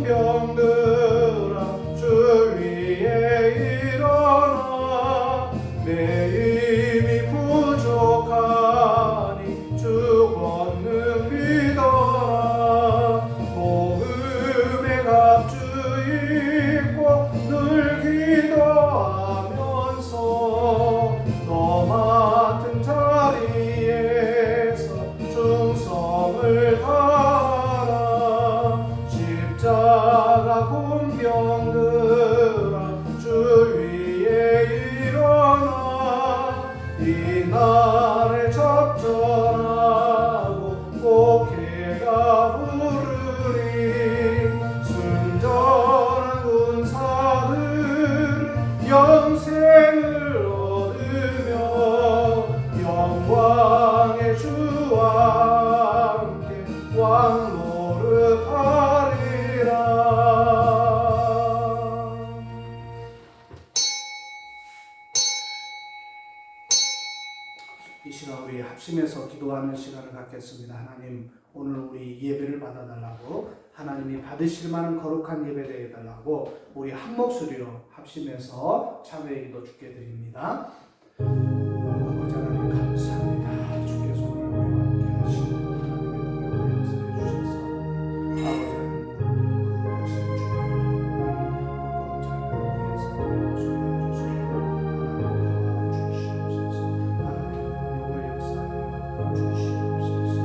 군병들아 주 위에 일어나 내 힘이 부족하니 주 권능 믿어라 복음의 갑주 입고 늘 기도하면서 너 맡은 자리에서 충성을 다하라 십자가 군병들아 주 위에 일어나 이날에 적절하고 복해가 부르리 순전한 군사들은 영생을 얻으며 영광의 주와 함께 왕노릇하리라. 이 시간 우리 합심해서 기도하는 시간을 갖겠습니다. 하나님 오늘 우리 예배를 받아달라고 하나님이 받으실 만한 거룩한 예배 되어달라고 우리 한 목소리로 합심해서 참회의 기도 주께 드립니다. 아버지 하나님 감사합니다. 주께서 오늘 우리와 함께 하시고 하나님의 능력을 역사해 주셔서 아버지 하나님 거룩하신 주님 거룩한 자녀를 위해서 목소리 해주시고 하나님 도와주시옵소서. 하나님의 능력을 역사하여 주시옵소서.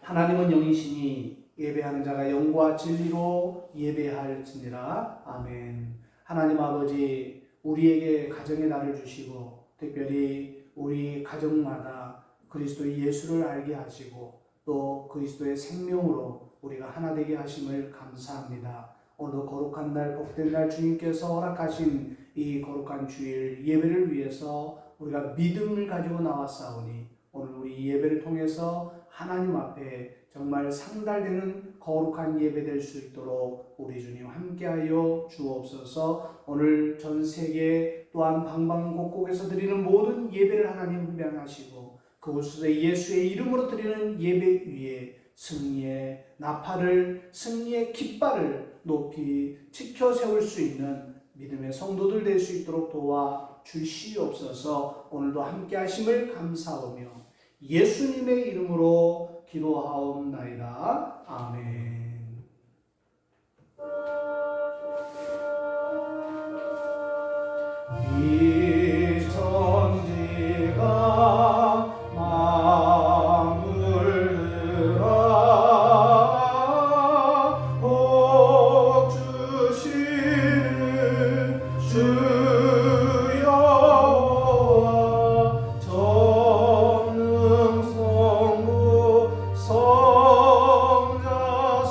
하나님은 영이시니 예배하는 자가 영과 진리로 예배할지니라. 아멘. 하나님 아버지 우리에게 가정의 날을 주시고 특별히 우리 가정마다 그리스도의 예수를 알게 하시고 또 그리스도의 생명으로 우리가 하나 되게 하심을 감사합니다. 오늘도 거룩한 날 복된 날 주님께서 허락하신 이 거룩한 주일 예배를 위해서 우리가 믿음을 가지고 나왔사오니 오늘 우리 예배를 통해서 하나님 앞에 정말 상달되는 거룩한 예배 될 수 있도록 우리 주님 함께하여 주옵소서. 오늘 전 세계 또한 방방곡곡에서 드리는 모든 예배를 하나님 흠양하시고 그곳에서 예수의 이름으로 드리는 예배 위에 승리의 나팔을 승리의 깃발을 높이 지켜 세울 수 있는 믿음의 성도들 될 수 있도록 도와 주시옵소서. 오늘도 함께 하심을 감사하며 예수님의 이름으로 기도하옵나이다. 아멘. 이 천지가 마물들아 복 주시는 주 여호와 전능성부 성자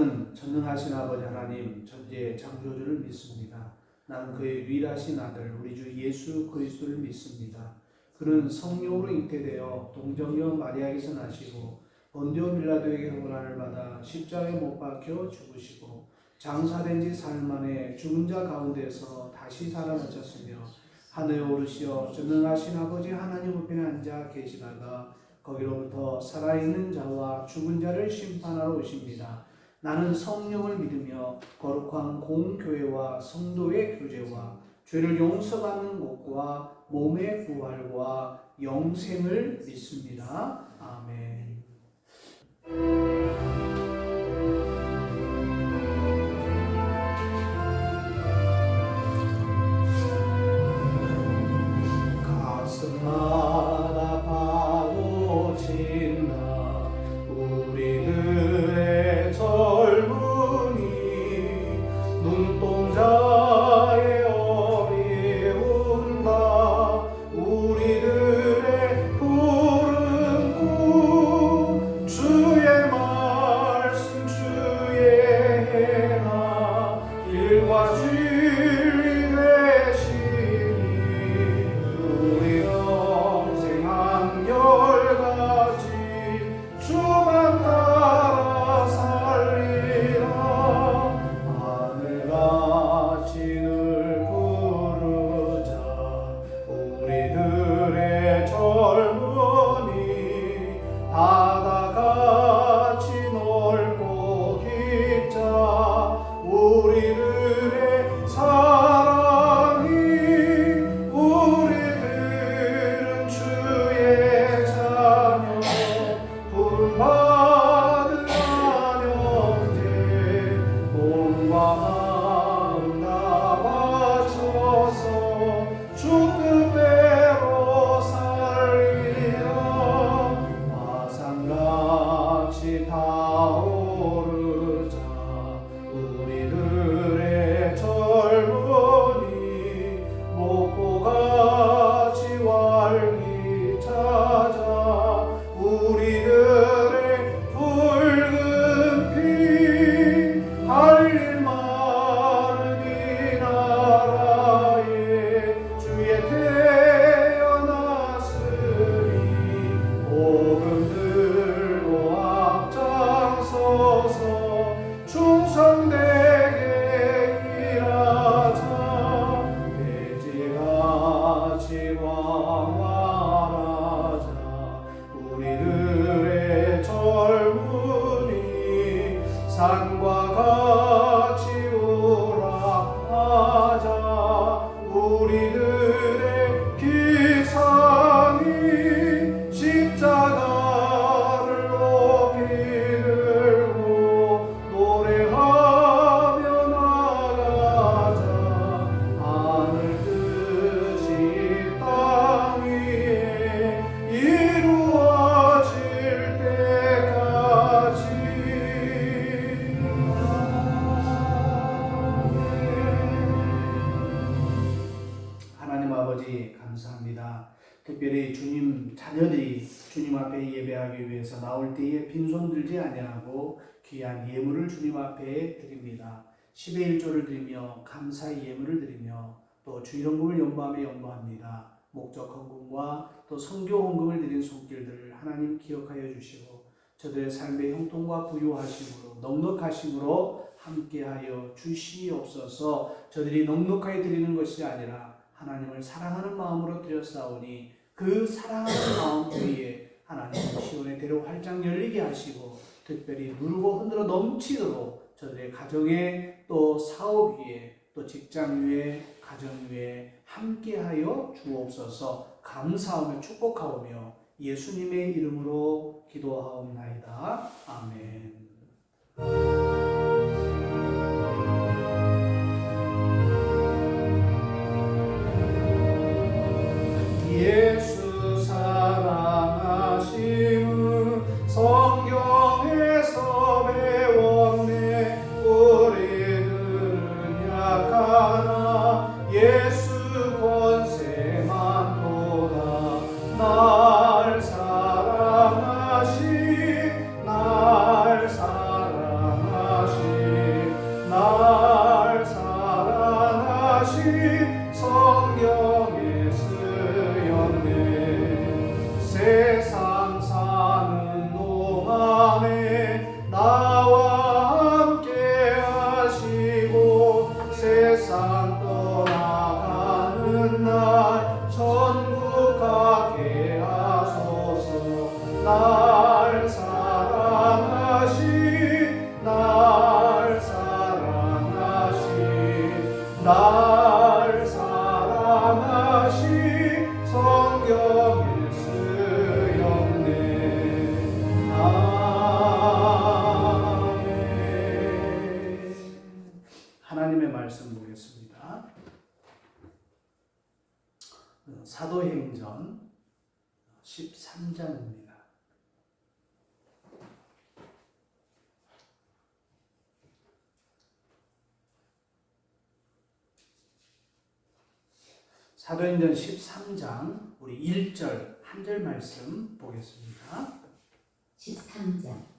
나는 전능하신 아버지 하나님 전지의 창조주를 믿습니다. 나는 그의 유일하신 아들 우리 주 예수 그리스도를 믿습니다. 그는 성령으로 잉태되어 동정녀 마리아에게서 나시고 본디오 빌라도에게 고난을 받아 십자가에 못 박혀 죽으시고 장사된 지 사흘 만에 죽은 자 가운데서 다시 살아나셨으며 하늘에 오르시어 전능하신 아버지 하나님 우편에 앉아 계시다가 거기로부터 살아있는 자와 죽은 자를 심판하러 오십니다. 나는 성령을 믿으며 거룩한 공교회와 성도의 교제와 죄를 용서받는 것과 몸의 부활과 영생을 믿습니다. 아멘. 가슴마다 파도친다 우리들의 젊은이 눈동자의 어리운다 우리들의 푸른 꿈 주의 말씀 주의 행하 길과 진리 되시니 우리 영생 한결같이 주만 따라 살리라 하늘같이 늘 부르자 우리들의 젊은이 바다같이 넓고 깊자 우리들의 사랑이 우리들은 주의 자녀 부름받은 형제 몸과 마음 다 바쳐서 주 뜻대로 살리라 화산같이 타오르자 우리들의 젊은이 목포같이 활기차자 우리들의 붉은 피 할 일 많은 이 나라에 주의 태어났으니 복음 들고 앞장서서 충성되게 일하자 돼지같이 광활하자 우리들의 젊은이 산과 같이 우락하자 우리들의 기상이 십자가를 높이 들고 노래하며 나가자 하늘 뜻이 땅 위에 이루어질 때까지 하나님 아버지 감사합니다. 특별히 주님 자녀들이 주님 앞에 예배하기 위해서 나올 때에 빈손 들지 아니하고 귀한 예물을 주님 앞에 드립니다. 10의 1조를 드리며 감사의 예물을 드리며 또 주일헌금을 연보하며 연보합니다. 목적 헌금과 또 선교 헌금을 드린 손길들을 하나님 기억하여 주시고 저들의 삶의 형통과 부유하심으로 넉넉하심으로 함께하여 주시옵소서. 저들이 넉넉하게 드리는 것이 아니라 하나님을 사랑하는 마음으로 드렸사오니 그 사랑하는 마음 위에 하나님 시온의 대로 활짝 열리게 하시고 특별히 누르고 흔들어 넘치도록 저들의 가정에 또 사업 위에 또 직장 위에 가정 위에 함께하여 주옵소서. 감사하며 축복하오며 예수님의 이름으로 기도하옵나이다. 아멘. 예수 사랑하심은 성경에서 배웠네. 우리들은 약하나 예수 권세만 보다 날 사랑하신 하나님의 말씀 보겠습니다. 사도행전 13장입니다. 사도행전 13장 우리 1절 한 절 말씀 보겠습니다. 13장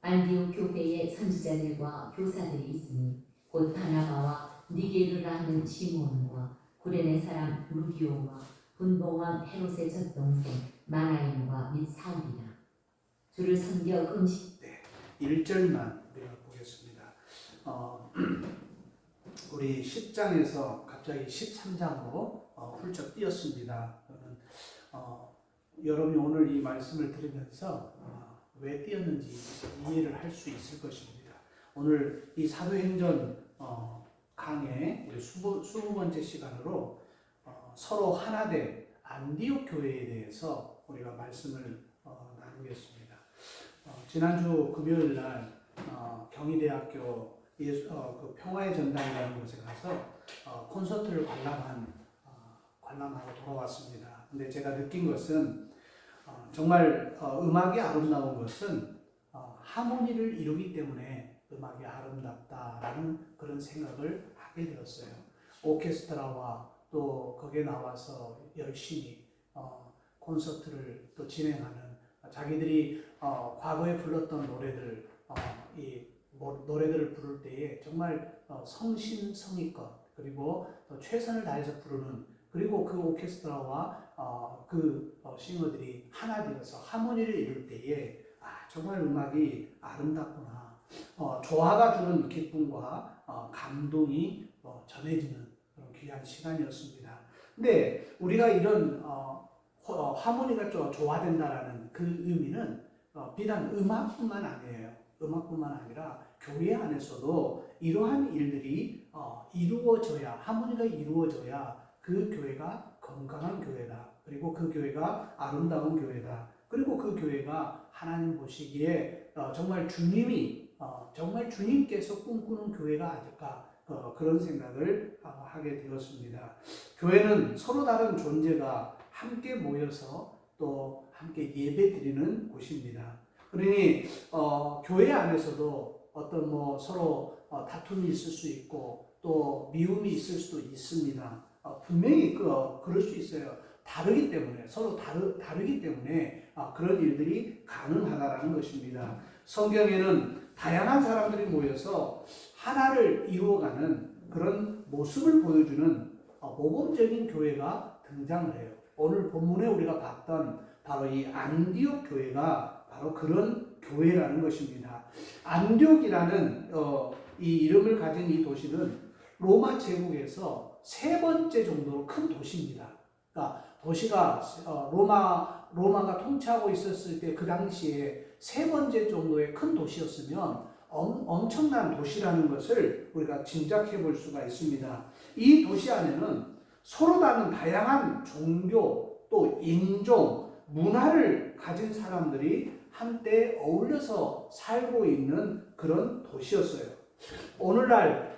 안디옥 교회에 선지자들과 교사들이 있으니 곧 바나바와 니게르라 하는 시몬과 구레네 사람 루디오와 분봉왕 헤롯의 젖동생 마나임과 및 사울이라. 주를 섬겨 금식. 1절만 우리가 보겠습니다. 우리 10장에서 갑자기 13장으로 훌쩍 뛰었습니다. 여러분이 오늘 이 말씀을 들으면서 왜 뛰었는지 이해를 할 수 있을 것입니다. 오늘 이 사도행전 강의 우리 20번째 시간으로 서로 하나 된 안디옥 교회에 대해서 우리가 말씀을 나누겠습니다. 지난주 금요일 날 경희대학교 그 평화의 전당이라는 곳에 가서 콘서트를 관람하고 돌아왔습니다. 근데 제가 느낀 것은 정말 음악이 아름다운 것은 하모니를 이루기 때문에 음악이 아름답다라는 그런 생각을 하게 되었어요. 오케스트라와 또 거기에 나와서 열심히 콘서트를 또 진행하는 자기들이 과거에 불렀던 노래들 이 노래들을 부를 때에 정말 성심성의껏 그리고 또 최선을 다해서 부르는 그리고 그 오케스트라와 싱어들이 하나 되어서 하모니를 이룰 때에 정말 음악이 아름답구나. 조화가 주는 기쁨과 감동이 전해지는 그런 귀한 시간이었습니다. 근데 우리가 이런 하모니가 조화된다라는 그 의미는 비단 음악뿐만 아니에요. 음악뿐만 아니라 교회 안에서도 이러한 일들이 이루어져야 하모니가 이루어져야 그 교회가 건강한 교회다. 그리고 그 교회가 아름다운 교회다. 그리고 그 교회가 하나님 보시기에 정말 정말 주님께서 꿈꾸는 교회가 아닐까 그런 생각을 하게 되었습니다. 교회는 서로 다른 존재가 함께 모여서 또 함께 예배드리는 곳입니다. 그러니 교회 안에서도 어떤 서로 다툼이 있을 수 있고 또 미움이 있을 수도 있습니다. 분명히 그럴 수 있어요. 다르기 때문에 서로 다르기 때문에 그런 일들이 가능하다라는 것입니다. 성경에는 다양한 사람들이 모여서 하나를 이루어가는 그런 모습을 보여주는 모범적인 교회가 등장을 해요. 오늘 본문에 우리가 봤던 바로 이 안디옥 교회가 바로 그런 교회라는 것입니다. 안디옥이라는 이 이름을 가진 이 도시는 로마 제국에서 세 번째 정도로 큰 도시입니다. 그러니까 도시가 로마가 통치하고 있었을 때 그 당시에 세 번째 정도의 큰 도시였으면 엄청난 도시라는 것을 우리가 짐작해 볼 수가 있습니다. 이 도시 안에는 서로 다른 다양한 종교 또 인종 문화를 가진 사람들이 한때 어울려서 살고 있는 그런 도시였어요. 오늘날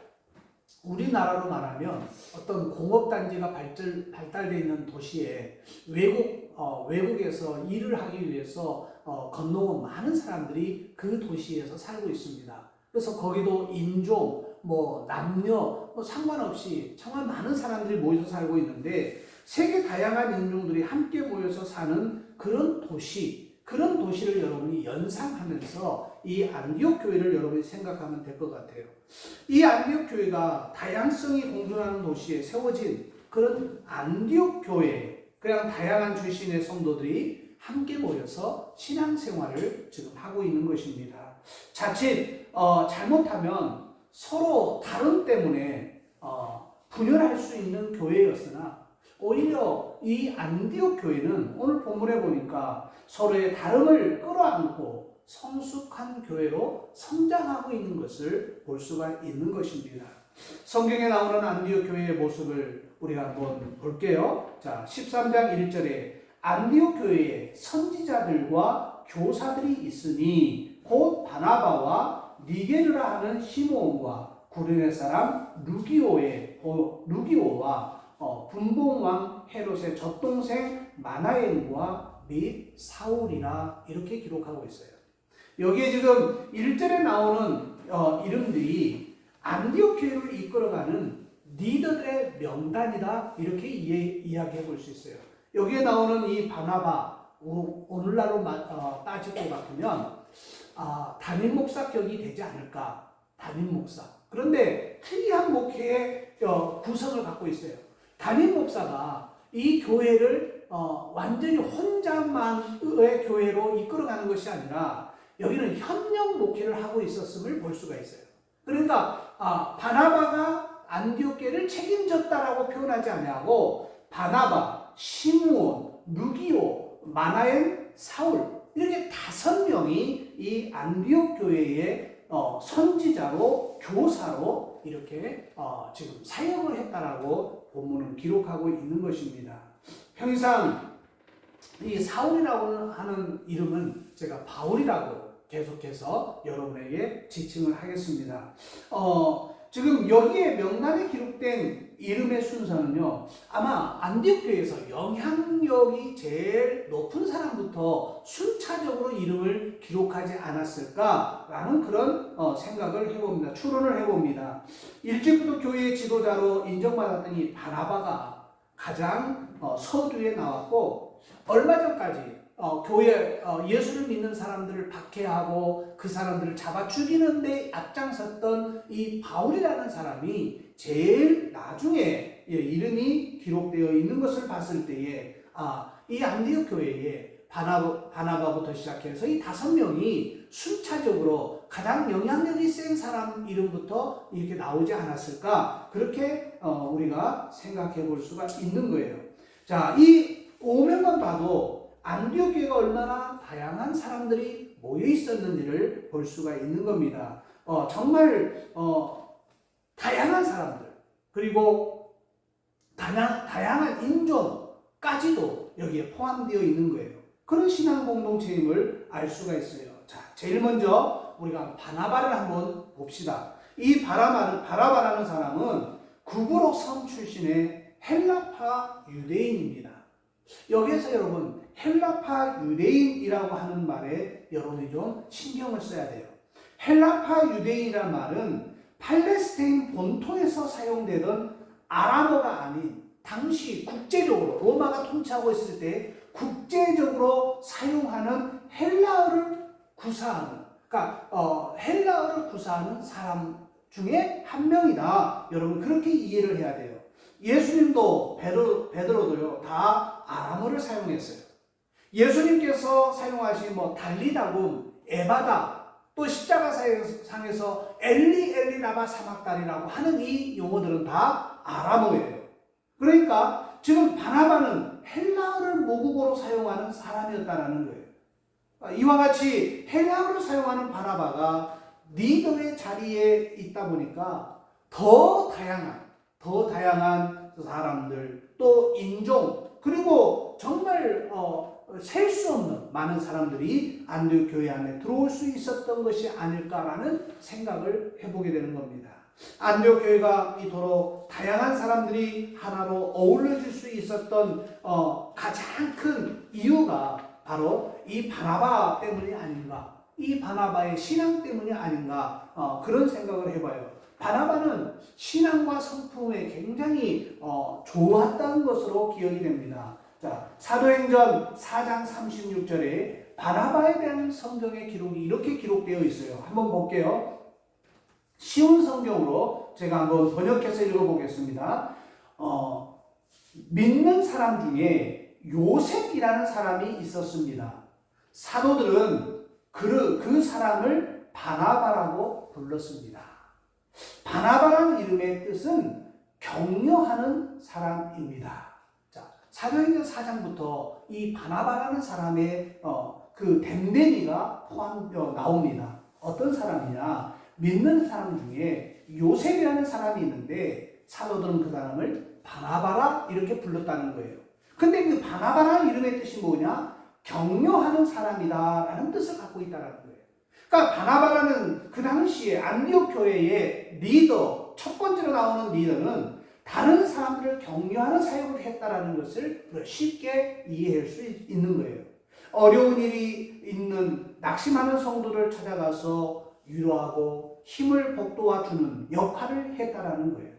우리나라로 말하면 어떤 공업단지가 발달되어 있는 도시에 외국에서 일을 하기 위해서 건너온 많은 사람들이 그 도시에서 살고 있습니다. 그래서 거기도 인종, 남녀 상관없이 정말 많은 사람들이 모여서 살고 있는데 세계 다양한 인종들이 함께 모여서 사는 그런 도시를 여러분이 연상하면서 이 안디옥 교회를 여러분이 생각하면 될 것 같아요. 이 안디옥 교회가 다양성이 공존하는 도시에 세워진 그런 안디옥 교회, 그냥 다양한 출신의 성도들이 함께 모여서 신앙생활을 지금 하고 있는 것입니다. 자칫 잘못하면 서로 다름 때문에 분열할 수 있는 교회였으나 오히려 이 안디옥 교회는 오늘 본문에 보니까 서로의 다름을 끌어안고 성숙한 교회로 성장하고 있는 것을 볼 수가 있는 것입니다. 성경에 나오는 안디옥 교회의 모습을 우리가 한번 볼게요. 자, 13장 1절에 안디옥 교회에 선지자들과 교사들이 있으니 곧 바나바와 니게르라 하는 시몬과 구레네 사람 루기오와 분봉왕 헤롯의 젖동생 마나엘과 및 사울이라 이렇게 기록하고 있어요. 여기에 지금 1절에 나오는 이름들이 안디옥 교회를 이끌어가는 리더들의 명단이다 이렇게 이야기해 볼 수 있어요. 여기에 나오는 이 바나바 오늘날로 따질 것 같으면 담임 목사격이 되지 않을까. 담임 목사. 그런데 특이한 목회의 구성을 갖고 있어요. 담임 목사가 이 교회를 완전히 혼자만의 교회로 이끌어가는 것이 아니라 여기는 협력 목회를 하고 있었음을 볼 수가 있어요. 그러니까 바나바가 안디옥교회를 책임졌다라고 표현하지 아니하고 바나바, 시므온, 루기오, 마나엘, 사울 이렇게 5명이 이 안디옥 교회의 선지자로 교사로 이렇게 지금 사역을 했다라고 본문은 기록하고 있는 것입니다. 평상 이 사울이라고 하는 이름은 제가 바울이라고 계속해서 여러분에게 지칭을 하겠습니다. 지금 여기에 명단에 기록된 이름의 순서는요, 아마 안디옥 교회에서 영향력이 제일 높은 사람부터 순차적으로 이름을 기록하지 않았을까라는 그런 생각을 해봅니다. 추론을 해봅니다. 일찍부터 교회의 지도자로 인정받았던 이 바나바가 가장 서두에 나왔고, 얼마 전까지 교회 예수를 믿는 사람들을 박해하고 그 사람들을 잡아 죽이는 데 앞장섰던 이 바울이라는 사람이 제일 나중에 이름이 기록되어 있는 것을 봤을 때에 이 안디옥 교회에 바나바부터 시작해서 이 5명이 순차적으로 가장 영향력이 센 사람 이름부터 이렇게 나오지 않았을까, 그렇게 우리가 생각해 볼 수가 있는 거예요. 자, 이 5명만 봐도 안디옥 교회가 얼마나 다양한 사람들이 모여 있었는지를 볼 수가 있는 겁니다. 정말 다양한 사람들, 그리고 다양한 인종까지도 여기에 포함되어 있는 거예요. 그런 신앙 공동체임을 알 수가 있어요. 자, 제일 먼저 우리가 바나바를 한번 봅시다. 이 바나바라는 사람은 구브록 섬 출신의 헬라파 유대인입니다. 여기에서 여러분 헬라파 유대인이라고 하는 말에 여러분이 좀 신경을 써야 돼요. 헬라파 유대인이라는 말은 팔레스타인 본토에서 사용되던 아람어가 아닌 당시 국제적으로 로마가 통치하고 있을 때 국제적으로 사용하는 헬라어를 구사하는, 그러니까 헬라어를 구사하는 사람 중에 한 명이다. 여러분 그렇게 이해를 해야 돼요. 예수님도 베드로도요 다 아람어를 사용했어요. 예수님께서 사용하신 달리다굼, 에바다, 또 십자가상에서 엘리 라바 사막다리라고 하는 이 용어들은 다 아람어예요. 그러니까 지금 바나바는 헬라어를 모국어로 사용하는 사람이었다라는 거예요. 이와 같이 헬라어를 사용하는 바나바가 리더의 자리에 있다 보니까 더 다양한 사람들, 또 인종, 그리고 정말 셀 수 없는 많은 사람들이 안디옥 교회 안에 들어올 수 있었던 것이 아닐까라는 생각을 해보게 되는 겁니다. 안디옥 교회가 이토록 다양한 사람들이 하나로 어울려질 수 있었던 가장 큰 이유가 바로 이 바나바 때문이 아닌가, 이 바나바의 신앙 때문이 아닌가, 그런 생각을 해봐요. 바나바는 신앙과 성품에 굉장히 좋았다는 것으로 기억이 됩니다. 자, 사도행전 4장 36절에 바나바에 대한 성경의 기록이 이렇게 기록되어 있어요. 한번 볼게요. 쉬운 성경으로 제가 한번 번역해서 읽어보겠습니다. 믿는 사람 중에 요셉이라는 사람이 있었습니다. 사도들은 그 사람을 바나바라고 불렀습니다. 바나바라는 이름의 뜻은 격려하는 사람입니다. 자, 사도행전 4장부터 이 바나바라는 사람의 그 댐데미가 나옵니다. 어떤 사람이냐? 믿는 사람 중에 요셉이라는 사람이 있는데 사도들은 그 사람을 바나바라 이렇게 불렀다는 거예요. 근데 그 바나바라는 이름의 뜻이 뭐냐? 격려하는 사람이다 라는 뜻을 갖고 있다는 거예요. 그러니까 바나바라는 그 당시에 안디옥 교회의 리더, 첫 번째로 나오는 리더는 다른 사람들을 격려하는 사역을 했다라는 것을 쉽게 이해할 수 있는 거예요. 어려운 일이 있는 낙심하는 성도를 찾아가서 위로하고 힘을 북돋아 주는 역할을 했다라는 거예요.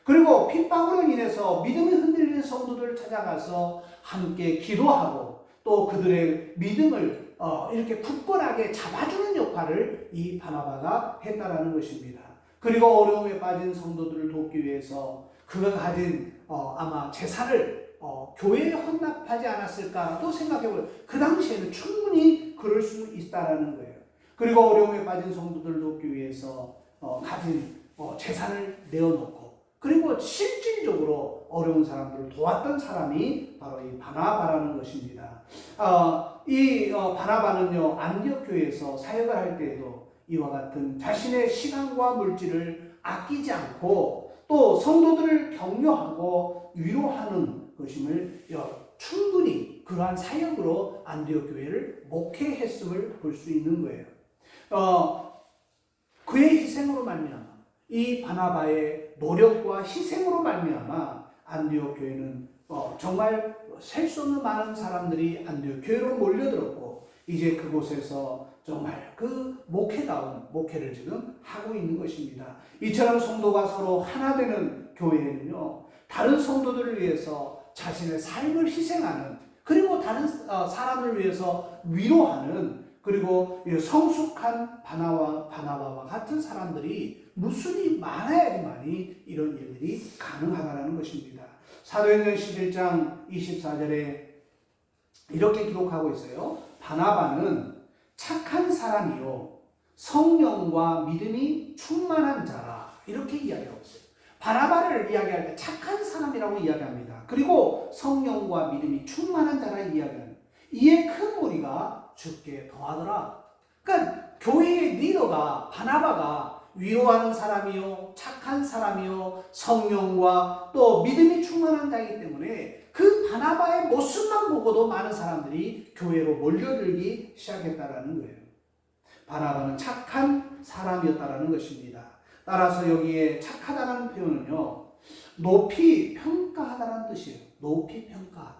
그리고 핍박으로 인해서 믿음이 흔들리는 성도들을 찾아가서 함께 기도하고 또 그들의 믿음을 이렇게 굳건하게 잡아주는 역할을 이 바나바가 했다라는 것입니다. 그리고 어려움에 빠진 성도들을 돕기 위해서 그가 가진 아마 재산을 교회에 헌납하지 않았을까도 생각해보요. 그 당시에는 충분히 그럴 수 있다라는 거예요. 그리고 어려움에 빠진 성도들을 돕기 위해서 가진 재산을 내어놓고 그리고 실질적으로 어려운 사람들을 도왔던 사람이 바로 이 바나바라는 것입니다. 이 바나바는요, 안디옥 교회에서 사역을 할 때에도 이와 같은 자신의 시간과 물질을 아끼지 않고 또 성도들을 격려하고 위로하는 것임을 충분히 그러한 사역으로 안디옥 교회를 목회했음을 볼 수 있는 거예요. 그의 희생으로 말미암아 이 바나바의 노력과 희생으로 말미암아 안디옥 교회는 정말 셀 수 없는 많은 사람들이 안디옥 교회로 몰려들었고 이제 그곳에서 정말 그 목회다운 목회를 지금 하고 있는 것입니다. 이처럼 성도가 서로 하나 되는 교회에는요, 다른 성도들을 위해서 자신의 삶을 희생하는, 그리고 다른 사람을 위해서 위로하는, 그리고 성숙한 바나바와 같은 사람들이 무수히 많아야지만이 이런 일들이 가능하다는 것입니다. 사도행전 11장 24절에 이렇게 기록하고 있어요. 바나바는 착한 사람이요 성령과 믿음이 충만한 자라, 이렇게 이야기하고 있어요. 바나바를 이야기할 때 착한 사람이라고 이야기합니다. 그리고 성령과 믿음이 충만한 자라 이야기합니다. 이에 큰 무리가 죽게 더하더라. 그러니까 교회의 리더가 바나바가 위로하는 사람이요 착한 사람이요 성령과 또 믿음이 충만한 자이기 때문에 그 바나바의 모습만 보고도 많은 사람들이 교회로 몰려들기 시작했다라는 거예요. 바나바는 착한 사람이었다라는 것입니다. 따라서 여기에 착하다는 표현은요, 높이 평가하다는 뜻이에요. 높이 평가하다.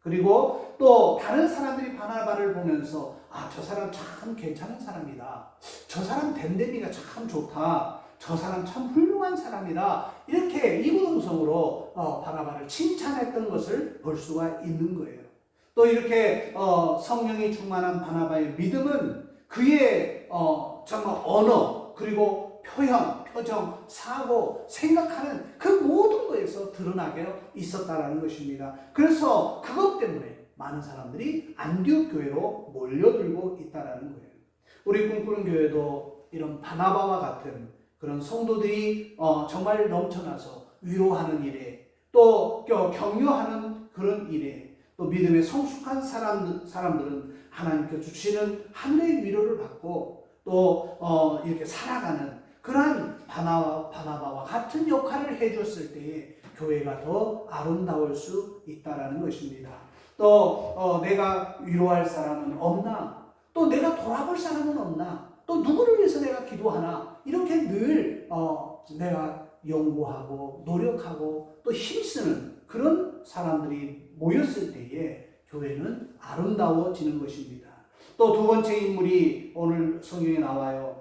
그리고 또 다른 사람들이 바나바를 보면서 저 사람 참 괜찮은 사람이다. 저 사람 됨됨이가 참 좋다. 저 사람 참 훌륭한 사람이다. 이렇게 이구동성으로 바나바를 칭찬했던 것을 볼 수가 있는 거예요. 또 이렇게 성령이 충만한 바나바의 믿음은 그의 정말 언어, 그리고 표현, 표정, 사고, 생각하는 그 모든 것에서 드러나게 있었다라는 것입니다. 그래서 그것 때문에 많은 사람들이 안디옥 교회로 몰려들고 있다라는 거예요. 우리 꿈꾸는 교회도 이런 바나바와 같은 그런 성도들이 정말 넘쳐나서 위로하는 일에, 또 격려하는 그런 일에, 또 믿음의 성숙한 사람들은 하나님께 주시는 하늘의 위로를 받고 또 이렇게 살아가는 그러한 바나바와 같은 역할을 해줬을 때에 교회가 더 아름다울 수 있다라는 것입니다. 또 내가 위로할 사람은 없나? 또 내가 돌아볼 사람은 없나? 또 누구를 위해서 내가 기도하나? 이렇게 늘 내가 연구하고 노력하고 또 힘쓰는 그런 사람들이 모였을 때에 교회는 아름다워지는 것입니다. 또 두 번째 인물이 오늘 성경에 나와요.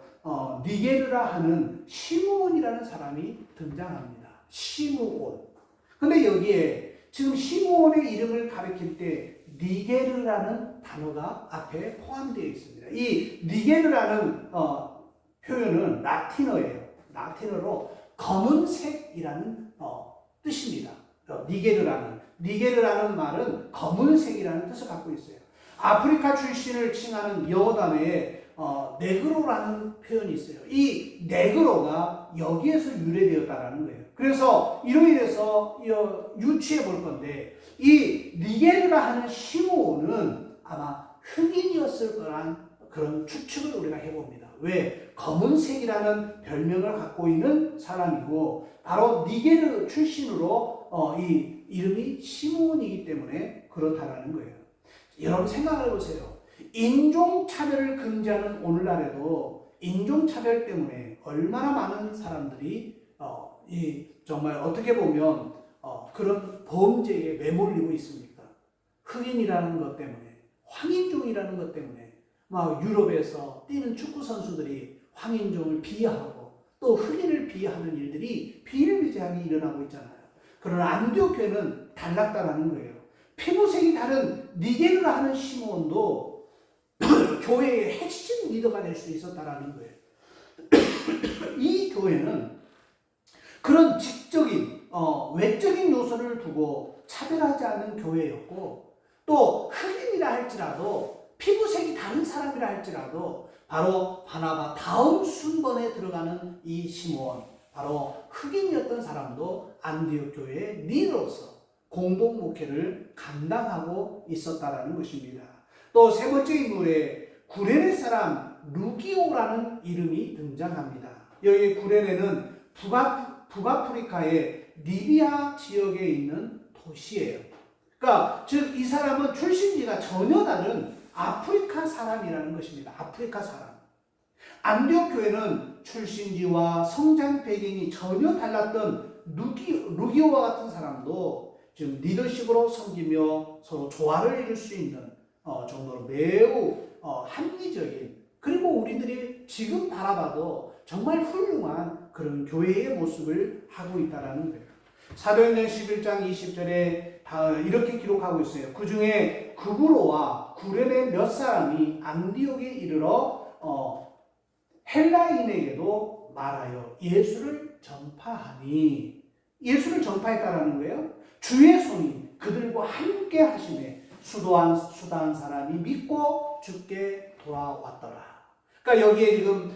니게르라 하는 시므온이라는 사람이 등장합니다. 시므온. 근데 여기에 지금 시므온의 이름을 가리킬 때 니게르라는 단어가 앞에 포함되어 있습니다. 이 니게르라는 표현은 라틴어예요. 라틴어로 검은색이라는 뜻입니다. 니게르라는 말은 검은색이라는 뜻을 갖고 있어요. 아프리카 출신을 칭하는 영어 단어에 네그로라는 표현이 있어요. 이 네그로가 여기에서 유래되었다라는 거예요. 그래서 이로 인해서 유추해 볼 건데, 이 니게르라 하는 시므온은 아마 흑인이었을 거란 그런 추측을 우리가 해봅니다. 왜? 검은색이라는 별명을 갖고 있는 사람이고, 바로 니게르 출신으로 이 이름이 시므온이기 때문에 그렇다라는 거예요. 여러분 생각해 보세요. 인종차별을 금지하는 오늘날에도 인종차별 때문에 얼마나 많은 사람들이 정말 어떻게 보면 그런 범죄에 매몰리고 있습니까? 흑인이라는 것 때문에, 황인종이라는 것 때문에 막 유럽에서 뛰는 축구 선수들이 황인종을 비하하고 또 흑인을 비하하는 일들이 비일비재하게 일어나고 있잖아요. 그러나 안디옥 교회는 달랐다라는 거예요. 피부색이 다른 니게르라 하는 시몬도 교회의 핵심 리더가 될 수 있었다라는 거예요. 이 교회는 그런 지적인 외적인 요소를 두고 차별하지 않는 교회였고, 또 흑인이라 할지라도 피부색이 다른 사람이라 할지라도 바로 바나바 다음 순번에 들어가는 이 시몬, 바로 흑인이었던 사람도 안디옥 교회의 리더로서 공동 목회를 감당하고 있었다라는 것입니다. 또 세 번째 인물에 구레네 사람 루기오라는 이름이 등장합니다. 여기 구레네는 북아프리카의 리비아 지역에 있는 도시예요. 그러니까 즉 이 사람은 출신지가 전혀 다른 아프리카 사람이라는 것입니다. 아프리카 사람. 안디옥 교회는 출신지와 성장 배경이 전혀 달랐던 루기오와 같은 사람도 지금 리더십으로 섬기며 서로 조화를 이룰 수 있는 정도로 매우 합리적인, 그리고 우리들이 지금 바라봐도 정말 훌륭한 그런 교회의 모습을 하고 있다는 거예요. 사도행전 11장 20절에 이렇게 기록하고 있어요. 그 중에 구브로와 구레네 몇 사람이 안디옥에 이르러 헬라인에게도 말하여 예수를 전파하니, 예수를 전파했다라는 거예요. 주의 손이 그들과 함께 하시네 수다한 사람이 믿고 주께 돌아왔더라. 그러니까 여기에 지금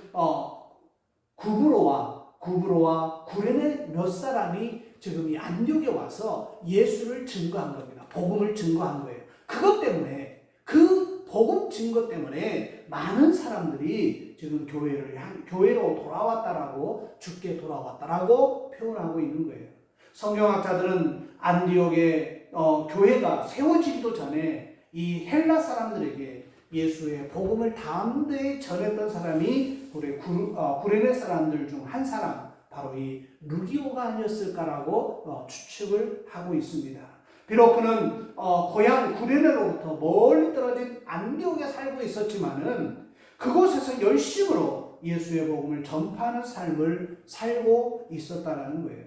구브로와 구레네 몇 사람이 지금 이 안디옥에 와서 예수를 증거한 겁니다. 복음을 증거한 거예요. 그것 때문에, 그 복음 증거 때문에 많은 사람들이 지금 교회로 돌아왔다라고, 주께 돌아왔다라고 표현하고 있는 거예요. 성경학자들은 안디옥의 교회가 세워지기도 전에 이 헬라 사람들에게 예수의 복음을 담대히 전했던 사람이 구레네 사람들 중 한 사람, 바로 이 루기오가 아니었을까라고 추측을 하고 있습니다. 비록 그는 고향 구레네로부터 멀리 떨어진 안디옥에 살고 있었지만은 그곳에서 열심으로 예수의 복음을 전파하는 삶을 살고 있었다라는 거예요.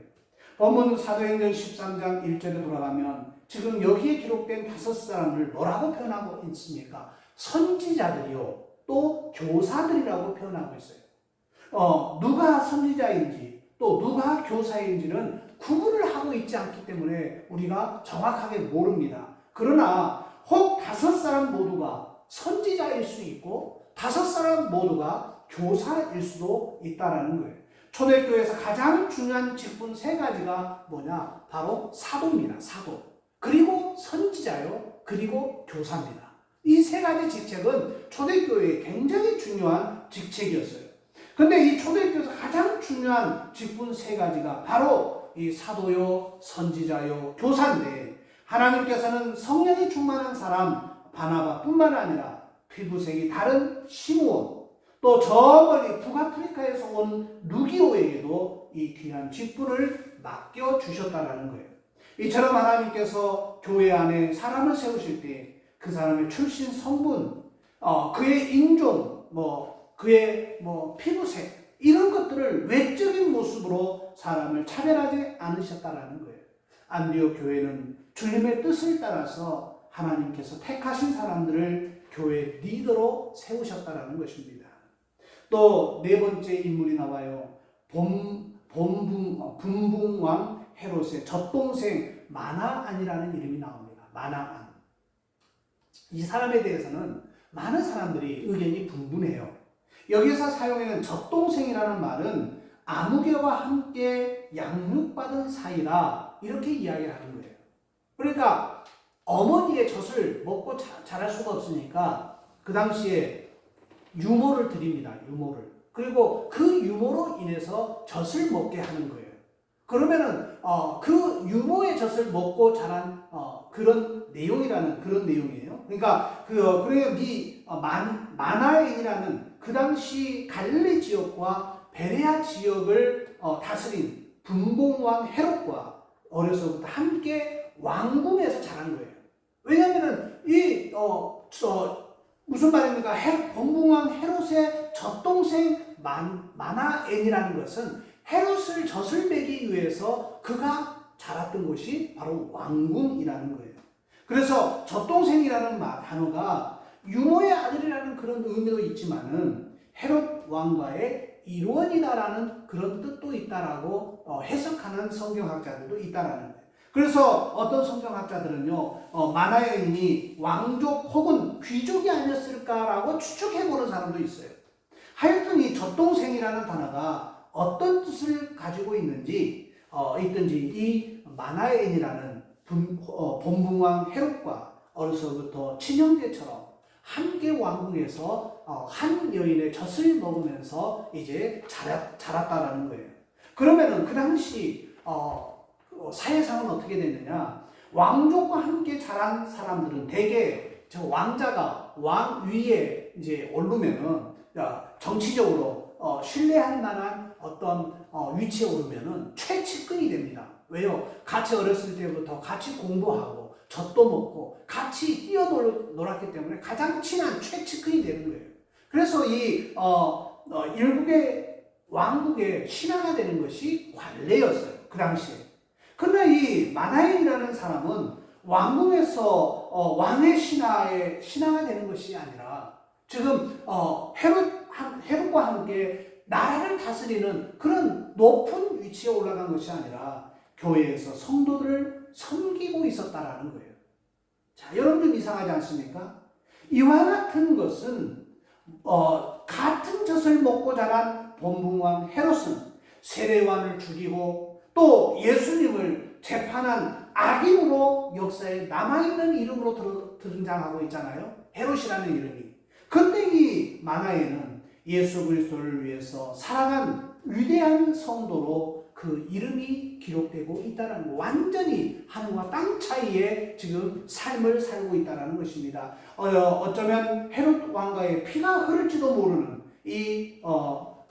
본문 사도행전 13장 1절에 돌아가면 지금 여기에 기록된 5사람을 뭐라고 표현하고 있습니까? 선지자들이요, 또 교사들이라고 표현하고 있어요. 누가 선지자인지 또 누가 교사인지는 구분을 하고 있지 않기 때문에 우리가 정확하게 모릅니다. 그러나 혹 5사람 모두가 선지자일 수 있고 5사람 모두가 교사일 수도 있다라는 거예요. 초대교회에서 가장 중요한 직분 3가지가 뭐냐? 바로 사도입니다. 사도. 그리고 선지자요. 그리고 교사입니다. 이 3가지 직책은 초대교회의 굉장히 중요한 직책이었어요. 근데 이 초대교회에서 가장 중요한 직분 3가지가 바로 이 사도요, 선지자요, 교사인데, 하나님께서는 성령이 충만한 사람 바나바뿐만 아니라 피부색이 다른 시므온, 또 저 멀리 북아프리카에서 온 루기오에게도 이 귀한 직분을 맡겨주셨다는 거예요. 이처럼 하나님께서 교회 안에 사람을 세우실 때 그 사람의 출신 성분, 그의 인종, 그의 피부색, 이런 것들을 외적인 모습으로 사람을 차별하지 않으셨다라는 거예요. 안디옥 교회는 주님의 뜻을 따라서 하나님께서 택하신 사람들을 교회 리더로 세우셨다라는 것입니다. 또 4번째 인물이 나와요. 분붕왕 헤롯의 젖동생 마나안이라는 이름이 나옵니다. 마나안. 이 사람에 대해서는 많은 사람들이 의견이 분분해요. 여기서 사용하는 젖동생이라는 말은 아무개와 함께 양육받은 사이라, 이렇게 이야기를 하는 거예요. 그러니까 어머니의 젖을 먹고 자랄 수가 없으니까 그 당시에 유모를 드립니다. 유모를. 그리고 그 유모로 인해서 젖을 먹게 하는 거예요. 그러면은 그 유모의 젖을 먹고 자란 그런 내용이라는 그런 내용이에요. 그러니까 그래요. 마나엔이라는 그 당시 갈릴리 지역과 베레아 지역을 다스린 분봉왕 헤롯과 어려서부터 함께 왕궁에서 자란 거예요. 왜냐하면은 무슨 말입니까? 분봉왕 헤롯의 젖동생 마나엔이라는 것은 헤롯을 젖을 매기 위해서 그가 자랐던 곳이 바로 왕궁이라는 거예요. 그래서 젖동생이라는 단어가 유모의 아들이라는 그런 의미도 있지만은 헤롯 왕과의 일원이다라는 그런 뜻도 있다라고 해석하는 성경학자들도 있다라는 거예요. 그래서 어떤 성경학자들은요, 마나엔이 왕족 혹은 귀족이 아니었을까라고 추측해보는 사람도 있어요. 하여튼 이 젖동생이라는 단어가 어떤 뜻을 가지고 있든지 이 마나엔이라는 본붕왕 헤롯과 어려서부터 친형제처럼 함께 왕궁에서 한 여인의 젖을 먹으면서 이제 자랐다라는 거예요. 그러면은 그 당시 사회상은 어떻게 됐느냐? 왕족과 함께 자란 사람들은 대개 저 왕자가 왕 위에 이제 오르면은 정치적으로 신뢰할 만한 어떤 위치에 오르면은 최측근이 됩니다. 왜요? 같이 어렸을 때부터 같이 공부하고 젖도 먹고 같이 뛰어놀았기 때문에 가장 친한 최측근이 되는 거예요. 그래서 이 일국의 왕국의 신하가 되는 것이 관례였어요. 그 당시에. 그러나 이 마나엔이라는 사람은 왕궁에서 왕의 신하가 되는 것이 아니라 지금 헤롯과 함께 나라를 다스리는 그런 높은 위치에 올라간 것이 아니라 교회에서 성도들을 섬기고 있었다라는 거예요. 자, 여러분 좀 이상하지 않습니까? 이와 같은 것은 같은 젖을 먹고 자란 본붕왕 헤롯은 세례요한을 죽이고 또 예수님을 재판한 악인으로 역사에 남아있는 이름으로 등장하고 있잖아요. 헤롯이라는 이름이. 근데 이 마나엔은 예수 그리스도를 위해서 살아간 위대한 성도로 그 이름이 기록되고 있다는 완전히 하늘과 땅 차이에 지금 삶을 살고 있다는 것입니다. 어쩌면 헤롯 왕가의 피가 흐를지도 모르는 이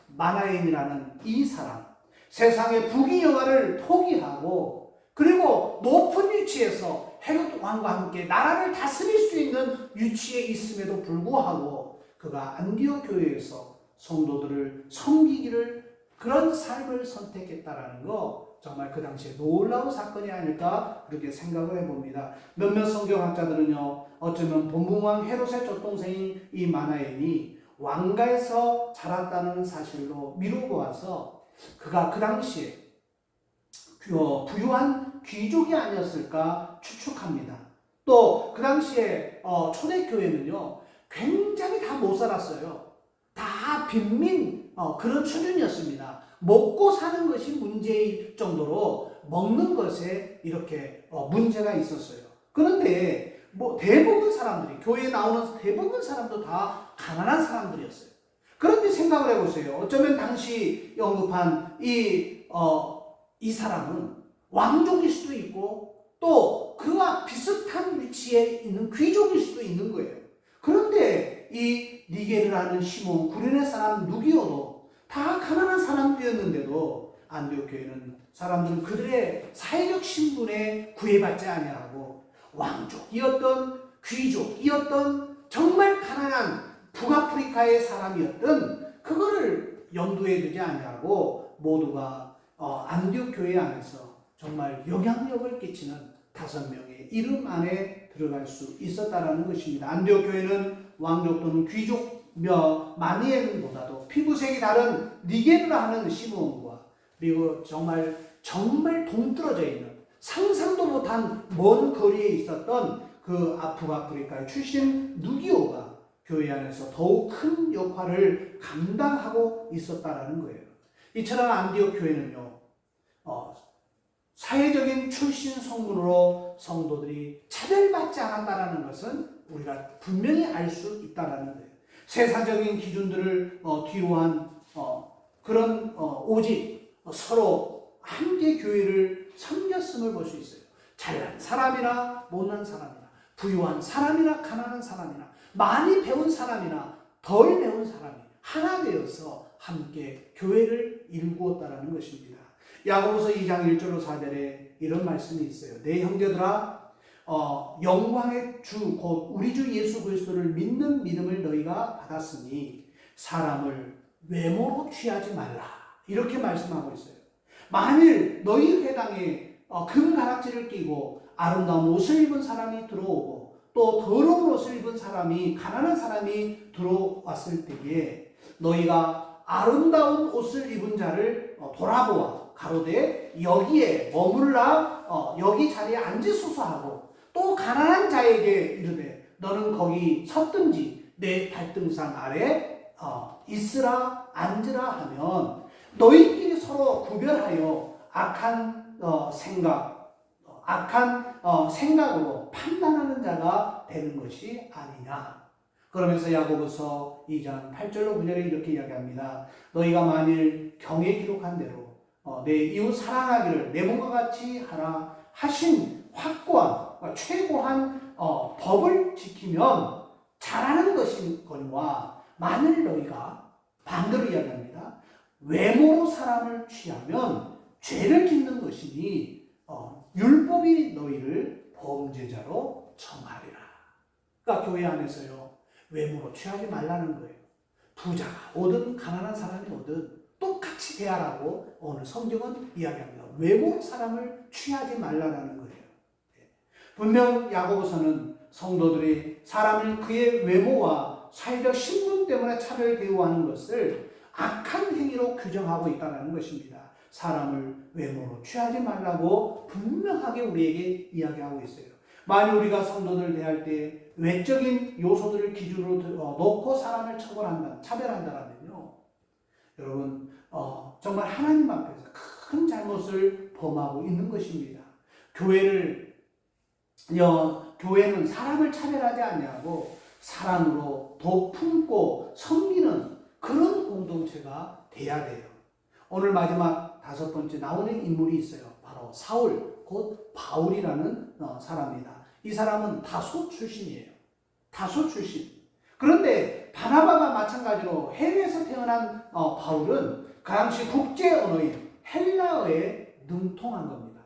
마나엔이라는 이 사람, 세상의 부귀영화를 포기하고 그리고 높은 위치에서 헤롯 왕과 함께 나라를 다스릴 수 있는 위치에 있음에도 불구하고 그가 안디옥 교회에서 성도들을 섬기기를 그런 삶을 선택했다라는 거 정말 그 당시에 놀라운 사건이 아닐까 그렇게 생각을 해봅니다. 몇몇 성경학자들은요, 어쩌면 본붕왕 헤롯의 젖동생인 이 마나엔이 왕가에서 자랐다는 사실로 미루어보아서 그가 그 당시에 부유한 귀족이 아니었을까 추측합니다. 또 그 당시에 초대교회는요 굉장히 다 못 살았어요. 다 빈민 그런 수준이었습니다. 먹고 사는 것이 문제일 정도로 먹는 것에 이렇게 문제가 있었어요. 그런데 대부분 사람들이 교회에 나오는 대부분 사람도 다 가난한 사람들이었어요. 그런데 생각을 해보세요. 어쩌면 당시 언급한 이 사람은 왕족일 수도 있고 또 그와 비슷한 위치에 있는 귀족일 수도 있는 거예요. 그런데 이 니게르라는 시몬, 구레네 사람 누기오도 다 가난한 사람들이었는데도 안디옥 교회는 사람들은 그들의 사회적 신분에 구애받지 아니하고 왕족이었던 귀족이었던 정말 가난한 북아프리카의 사람이었던 그거를 염두에 두지 아니하고 모두가 안디옥 교회 안에서 정말 영향력을 끼치는 5명의 이름 안에 들어갈 수 있었다라는 것입니다. 안디옥 교회는 왕족 또는 귀족 마니엘보다도 피부색이 다른 니게르라 하는 시므온과 그리고 정말 동떨어져 있는 상상도 못한 먼 거리에 있었던 그 북아프리카의 출신 누기오가 교회 안에서 더욱 큰 역할을 감당하고 있었다라는 거예요. 이처럼 안디옥 교회는요, 사회적인 출신 성분으로 성도들이 차별받지 않았다라는 것은 우리가 분명히 알 수 있다라는 거예요. 세상적인 기준들을 뒤로한 그런 오직 서로 함께 교회를 섬겼음을 볼 수 있어요. 잘난 사람이나 못난 사람이나 부유한 사람이나 가난한 사람이나 많이 배운 사람이나 덜 배운 사람이 하나 되어서 함께 교회를 일구었다라는 것입니다. 야고보서 2장 1절로 4절에 이런 말씀이 있어요. 내 형제들아, 영광의 주 곧 우리 주 예수 그리스도를 믿는 믿음을 너희가 받았으니 사람을 외모로 취하지 말라. 이렇게 말씀하고 있어요. 만일 너희 회당에 금가락지를 끼고 아름다운 옷을 입은 사람이 들어오고 또 더러운 옷을 입은 사람이 가난한 사람이 들어왔을 때에 너희가 아름다운 옷을 입은 자를 돌아보아 가로되 여기에 머물라 여기 자리에 앉으소서 하고 또 가난한 자에게 이르되 너는 거기 섰든지 내 발등상 아래 있으라 앉으라 하면 너희끼리 서로 구별하여 악한 생각으로 판단하는 자가 되는 것이 아니냐. 그러면서 야고보서 2장 8절로 9절에 이렇게 이야기합니다. 너희가 만일 경에 기록한 대로 내 이웃 사랑하기를 내 몸과 같이 하라 하신 확고한 최고한 법을 지키면 잘하는 것이거니와 만일 너희가 반대로 이야기합니다. 외모로 사람을 취하면 죄를 짓는 것이니 율법이 너희를 범죄자로 청하리라. 그러니까 교회 안에서요, 외모로 취하지 말라는 거예요. 부자가 오든 가난한 사람이 오든 똑같이 대하라고 오늘 성경은 이야기합니다. 외모로 사람을 취하지 말라는 거예요. 분명 야고보서는 성도들이 사람을 그의 외모와 사회적 신분 때문에 차별 대우하는 것을 악한 행위로 규정하고 있다는 것입니다. 사람을 외모로 취하지 말라고 분명하게 우리에게 이야기하고 있어요. 만약 우리가 성도들 대할 때 외적인 요소들을 기준으로 놓고 사람을 차별한다면요, 여러분 정말 하나님 앞에서 큰 잘못을 범하고 있는 것입니다. 교회는 사람을 차별하지 아니하고 사랑으로 더 품고 섬기는 그런 공동체가 돼야 돼요. 오늘 마지막 5번째 나오는 인물이 있어요. 바로 사울, 곧 바울이라는 사람입니다. 이 사람은 다소 출신이에요. 다소 출신. 그런데 바나바가 마찬가지로 해외에서 태어난 바울은 그 당시 국제 언어인 헬라어에 능통한 겁니다.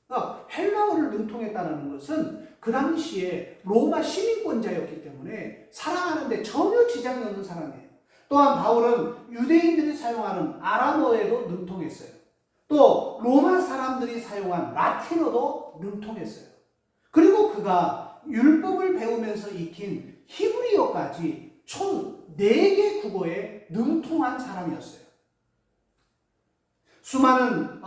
그러니까 헬라어를 능통했다는 것은 그 당시에 로마 시민권자였기 때문에 살아가는데 전혀 지장이 없는 사람이에요. 또한 바울은 유대인들이 사용하는 아람어에도 능통했어요. 또 로마 사람들이 사용한 라틴어도 능통했어요. 그리고 그가 율법을 배우면서 익힌 히브리어까지 총 4개 국어에 능통한 사람이었어요. 수많은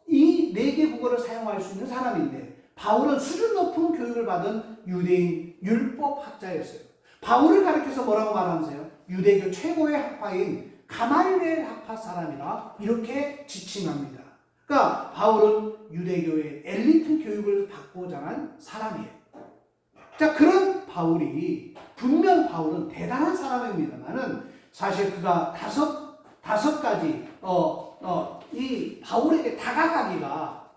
이 4개 국어를 사용할 수 있는 사람인데 바울은 수준 높은 교육을 받은 유대인 율법학자였어요. 바울을 가리켜서 뭐라고 말하면서요? 유대교 최고의 학파인 가말리엘 학파 사람이라 이렇게 지칭합니다. 그러니까 바울은 유대교의 엘리트 교육을 받고 자란 사람이에요. 자, 그런 바울이 분명 바울은 대단한 사람입니다만은 사실 그가 다섯 가지 이 바울에게 다가가기가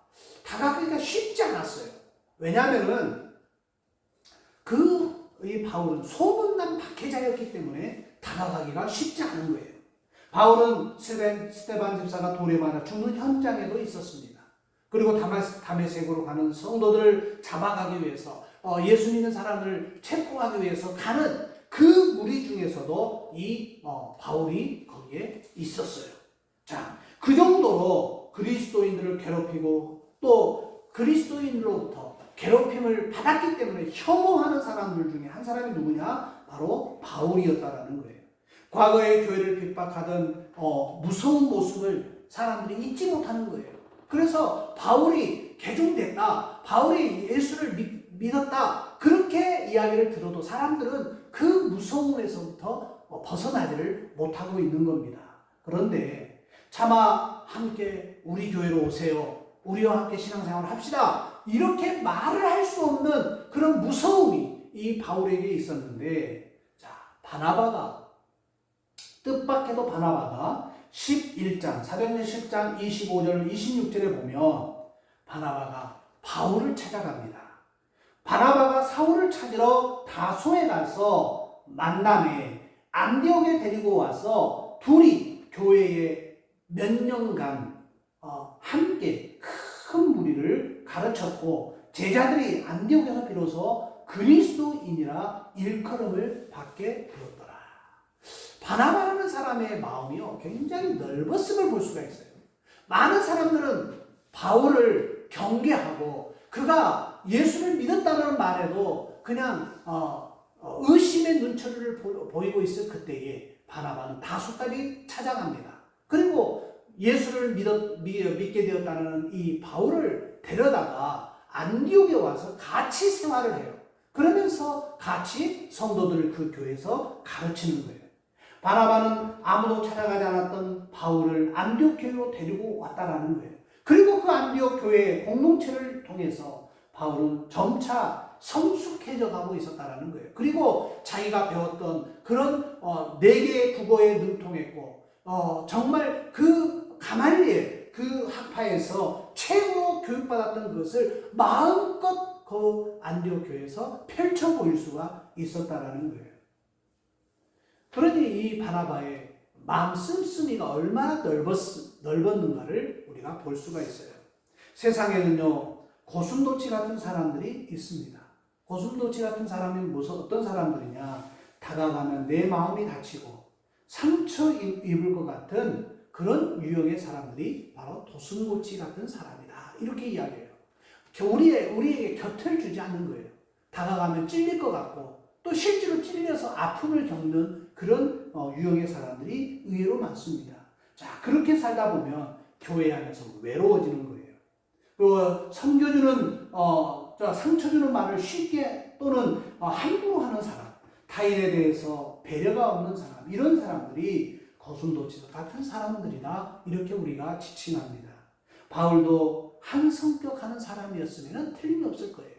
쉽지 않았어요. 왜냐하면은 이 바울은 소문난 박해자였기 때문에 다가가기가 쉽지 않은 거예요. 바울은 스데반 집사가 돌에 맞아 죽는 현장에도 있었습니다. 그리고 다메섹으로 가는 성도들을 잡아가기 위해서 예수 믿는 사람을 체포하기 위해서 가는 그 무리 중에서도 이 바울이 거기에 있었어요. 자, 그 정도로 그리스도인들을 괴롭히고 또 그리스도인으로부터 괴롭힘을 받았기 때문에 혐오하는 사람들 중에 한 사람이 누구냐? 바로 바울이었다라는 거예요. 과거에 교회를 핍박하던 무서운 모습을 사람들이 잊지 못하는 거예요. 그래서 바울이 개종됐다, 바울이 예수를 믿었다, 그렇게 이야기를 들어도 사람들은 그 무서움에서부터 벗어나지를 못하고 있는 겁니다. 그런데 차마 함께 우리 교회로 오세요, 우리와 함께 신앙생활을 합시다, 이렇게 말을 할 수 없는 그런 무서움이 이 바울에게 있었는데, 자, 뜻밖에도 바나바가 11장, 사도행전 10장 25절 26절에 보면 바나바가 바울을 찾아갑니다. 바나바가 사울을 찾으러 다소에 가서 만남에 안디옥에 데리고 와서 둘이 교회에 몇 년간 함께 큰 무리를 가르쳤고 제자들이 안디옥에서 비로소 그리스도인이라 일컬음을 받게 되었더라. 바나바라는 사람의 마음이요 굉장히 넓었음을 볼 수가 있어요. 많은 사람들은 바울을 경계하고 그가 예수를 믿었다는 말에도 그냥 의심의 눈초리를 보이고 있을 그때에 바나바는 다소까지 찾아갑니다. 그리고 예수를 믿게 되었다는 이 바울을 데려다가 안디옥에 와서 같이 생활을 해요. 그러면서 같이 성도들을 그 교회에서 가르치는 거예요. 바나바는 아무도 찾아가지 않았던 바울을 안디옥 교회로 데리고 왔다라는 거예요. 그리고 그 안디옥 교회의 공동체를 통해서 바울은 점차 성숙해져 가고 있었다라는 거예요. 그리고 자기가 배웠던 그런 4개의 국어에 능통했고 정말 그 가말리엘 그 학파에서 최고로 교육받았던 것을 마음껏 그 안디옥 교회에서 펼쳐 보일 수가 있었다라는 거예요. 그러니 이 바나바의 마음 씀씀이가 얼마나 넓었는가를 우리가 볼 수가 있어요. 세상에는요 고슴도치 같은 사람들이 있습니다. 고슴도치 같은 사람이 어떤 사람들이냐, 다가가면 내 마음이 다치고 상처 입을 것 같은 그런 유형의 사람들이 바로 도슴고치 같은 사람이다, 이렇게 이야기해요. 우리에게 곁을 주지 않는 거예요. 다가가면 찔릴 것 같고 또 실제로 찔려서 아픔을 겪는 그런 유형의 사람들이 의외로 많습니다. 자, 그렇게 살다 보면 교회 안에서 외로워지는 거예요. 섬겨주는 상처 주는 말을 쉽게 또는 함부로 하는 사람, 타인에 대해서 배려가 없는 사람, 이런 사람들이 고슴도치 같은 사람들이다, 이렇게 우리가 지칭합니다. 바울도 한 성격하는 사람이었으면 틀림이 없을 거예요.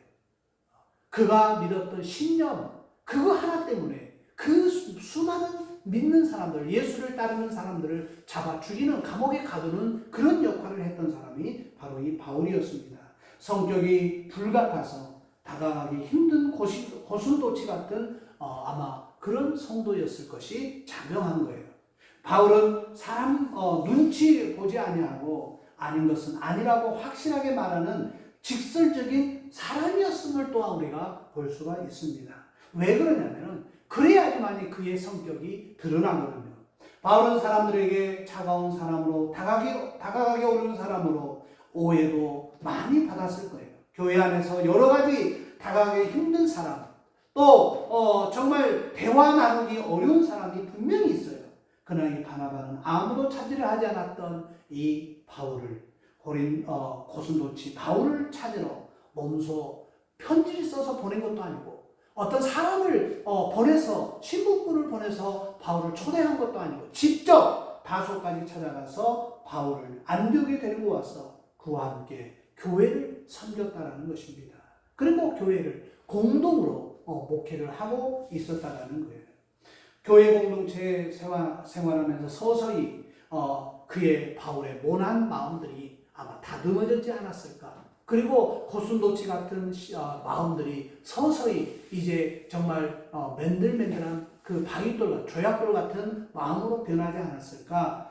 그가 믿었던 신념, 그거 하나 때문에 그 수많은 믿는 사람들, 예수를 따르는 사람들을 잡아 죽이는, 감옥에 가두는 그런 역할을 했던 사람이 바로 이 바울이었습니다. 성격이 불같아서 다가가기 힘든 고슴도치 같은 아마 그런 성도였을 것이 자명한 거예요. 바울은 사람 눈치 보지 아니하고 아닌 것은 아니라고 확실하게 말하는 직설적인 사람이었음을 또한 우리가 볼 수가 있습니다. 왜 그러냐면 그래야지만이 그의 성격이 드러나거든요. 바울은 사람들에게 차가운 사람으로, 다가가기 어려운 사람으로 오해도 많이 받았을 거예요. 교회 안에서 여러 가지 다가가기 힘든 사람, 또 정말 대화 나누기 어려운 사람이 분명히 있어요. 그러나 이 바나바는 아무도 찾으려 하지 않았던 이 바울을, 고슴도치 바울을 찾으러 몸소 편지를 써서 보낸 것도 아니고 어떤 사람을 보내서, 신부꾼을 보내서 바울을 초대한 것도 아니고 직접 다소까지 찾아가서 바울을 안디옥에 데리고 와서 그와 함께 교회를 섬겼다라는 것입니다. 그리고 교회를 공동으로 목회를 하고 있었다라는 거예요. 교회 공동체에 생활하면서 서서히 그의 바울의 모난 마음들이 아마 다듬어지지 않았을까. 그리고 고슴도치 같은 마음들이 서서히 이제 정말 맨들맨들한 그 바위돌, 조약돌 같은 마음으로 변하지 않았을까.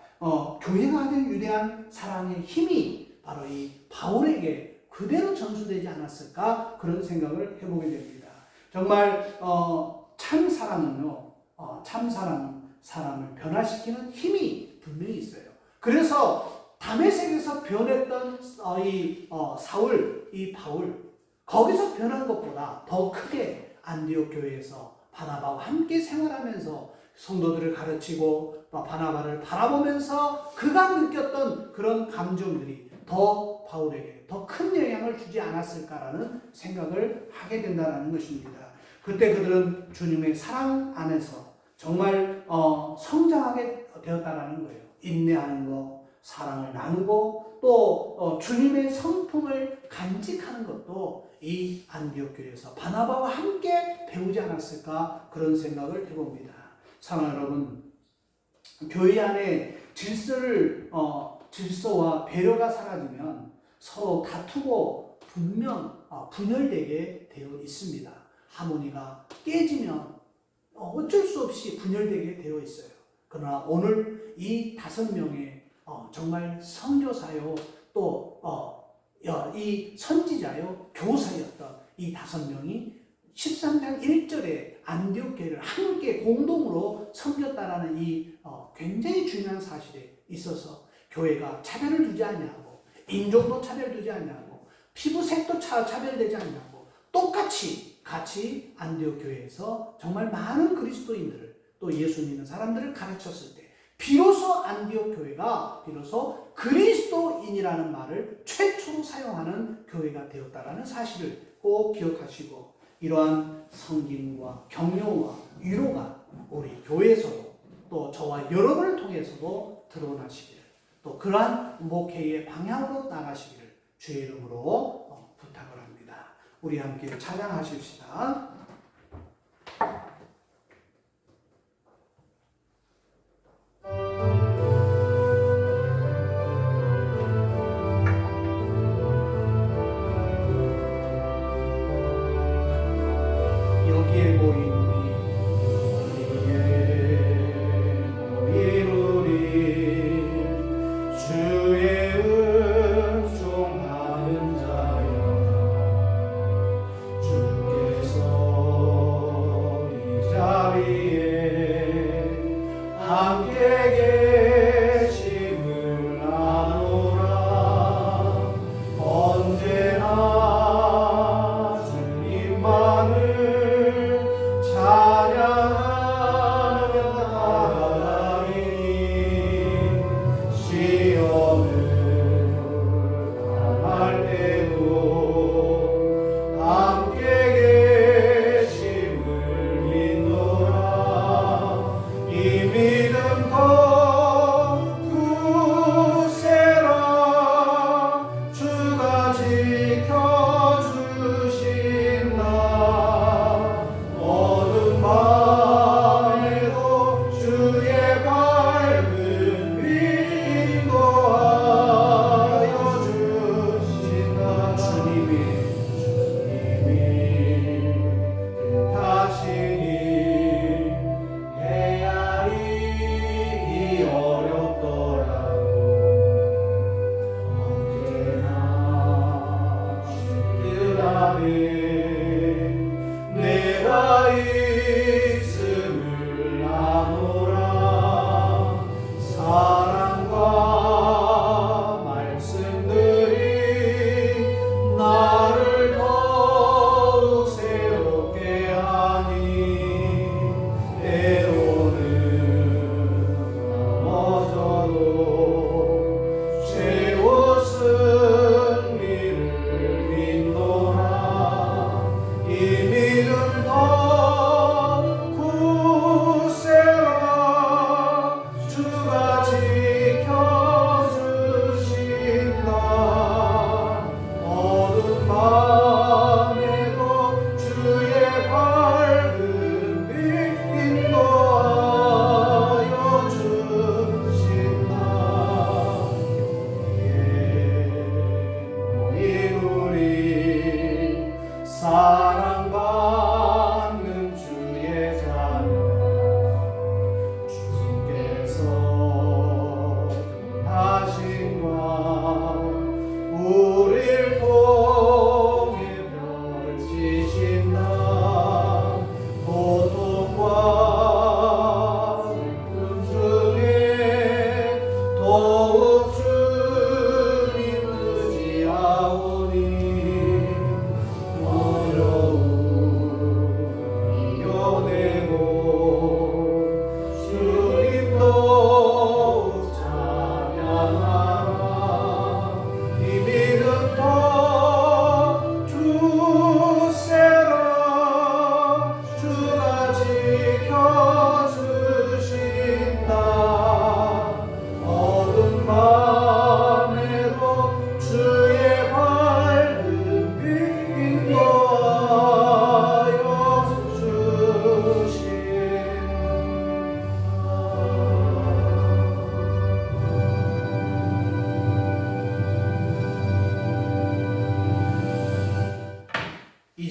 교회가 가진 위대한 사랑의 힘이 바로 이 바울에게 그대로 전수되지 않았을까, 그런 생각을 해보게 됩니다. 정말 참 사랑은요, 사람을 변화시키는 힘이 분명히 있어요. 그래서 다메섹에서 변했던 사울, 이 바울, 거기서 변한 것보다 더 크게 안디옥 교회에서 바나바와 함께 생활하면서 성도들을 가르치고 바나바를 바라보면서 그가 느꼈던 그런 감정들이 더 바울에게 더 큰 영향을 주지 않았을까라는 생각을 하게 된다는 것입니다. 그때 그들은 주님의 사랑 안에서 정말 성장하게 되었다는 거예요. 인내하는 것, 사랑을 나누고 또 주님의 성품을 간직하는 것도 이 안디옥 교회에서 바나바와 함께 배우지 않았을까, 그런 생각을 해봅니다. 사랑하는 여러분, 교회 안에 질서와 배려가 사라지면 서로 다투고 분명 분열되게 되어 있습니다. 하모니가 깨지면 어쩔 수 없이 분열되게 되어 있어요. 그러나 오늘 이 5명의 정말 선교사요 또 이 선지자요 교사였던 이 5명이 13장 1절에 안디옥 교회를 함께 공동으로 섬겼다라는 이 굉장히 중요한 사실에 있어서 교회가 차별을 두지 않냐고, 인종도 차별두지 않냐고, 피부색도 차별되지 않냐고, 같이 안디옥 교회에서 정말 많은 그리스도인들을 또 예수 믿는 사람들을 가르쳤을 때 비로소 안디옥 교회가 비로소 그리스도인이라는 말을 최초로 사용하는 교회가 되었다라는 사실을 꼭 기억하시고, 이러한 성김과 격려와 위로가 우리 교회에서도 또 저와 여러분을 통해서도 드러나시기를, 또 그러한 목회의 방향으로 나가시기를 주의 이름으로 부탁을 합니다. 우리 함께 찬양하십시다. 여기에 모인 주의 은총하는 자여, 주께서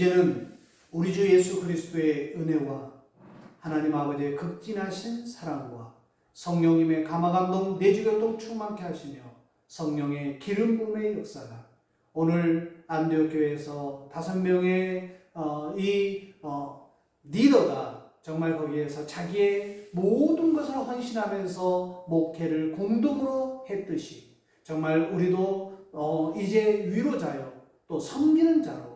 이제는 우리 주 예수 그리스도의 은혜와 하나님 아버지의 극진하신 사랑과 성령님의 감화감동 내주교통 충만케 하시며 성령의 기름 부음의 역사가 오늘 안디옥 교회에서 5명의 리더가 정말 거기에서 자기의 모든 것을 헌신하면서 목회를 공동으로 했듯이 정말 우리도 이제 위로자요 또 섬기는 자로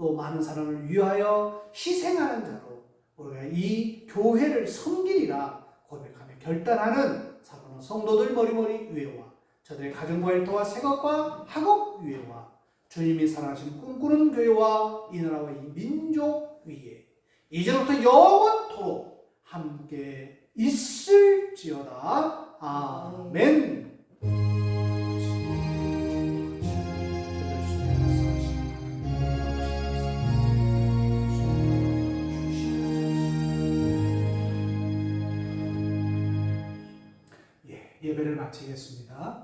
또 많은 사람을 위하여 희생하는 자로 우리가 이 교회를 섬기리라 고백하며 결단하는 사랑하는 성도들 머리머리 위에와 저들의 가정과 일터와 생업과 학업 위에와 주님이 사랑하시는 꿈꾸는 교회와 이 나라와 이 민족 위에 이제부터 영원토록 함께 있을지어다. 아멘. 예배를 마치겠습니다.